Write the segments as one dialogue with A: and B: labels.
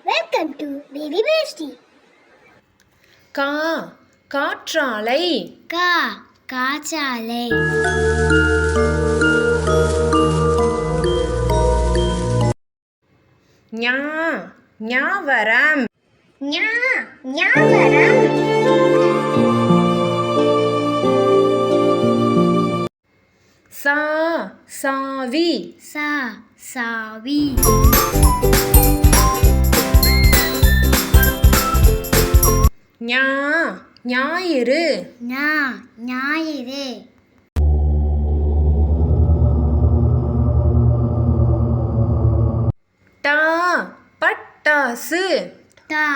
A: Welcome to Baby Bestie.
B: கா காற்றாலை
A: கா காற்றாலை.
B: ஞா ஞாவரம்
A: ஞா ஞாவரம்.
B: சா சாவி
A: சா சாவி.
B: ஞா ஞாயிறு
A: ஞா ஞாயிறு.
B: டா பட்டாசு
A: டா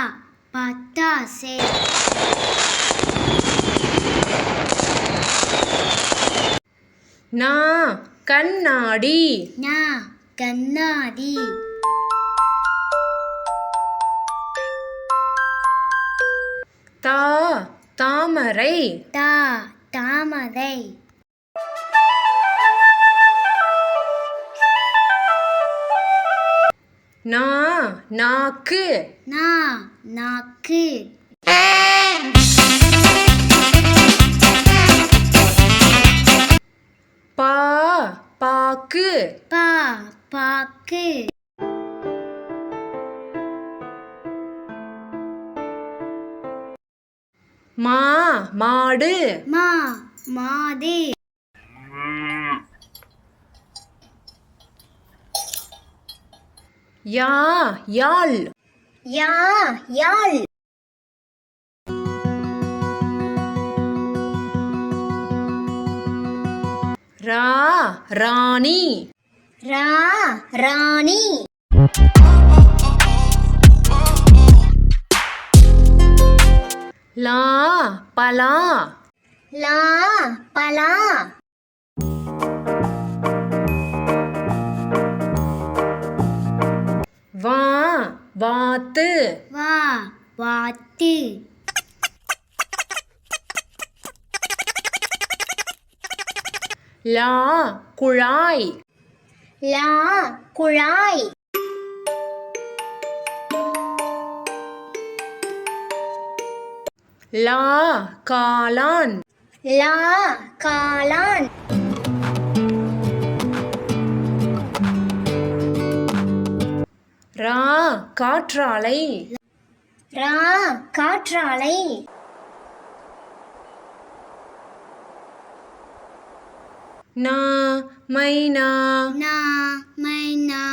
A: பட்டாசு.
B: நா கண்ணாடி
A: ஞா கண்ணாடி.
B: தா தாமரை
A: டா தாமரை.
B: நா நாக்கு
A: நா நாக்கு.
B: பா பாக்கு
A: பா பாக்கு.
B: மா மாடு
A: மா மாடு.
B: யா யாழ்
A: யா யாழ்.
B: ரா ராணி
A: ரா ராணி.
B: லா பலா
A: லா பலா.
B: வா வாத்து
A: வா வாத்து.
B: லா குழாய்
A: லா குழாய்.
B: லா காளான்
A: லா காளான்.
B: ரா காற்றாலை
A: ரா காற்றாலை.
B: நா மைனா
A: நா மைனா.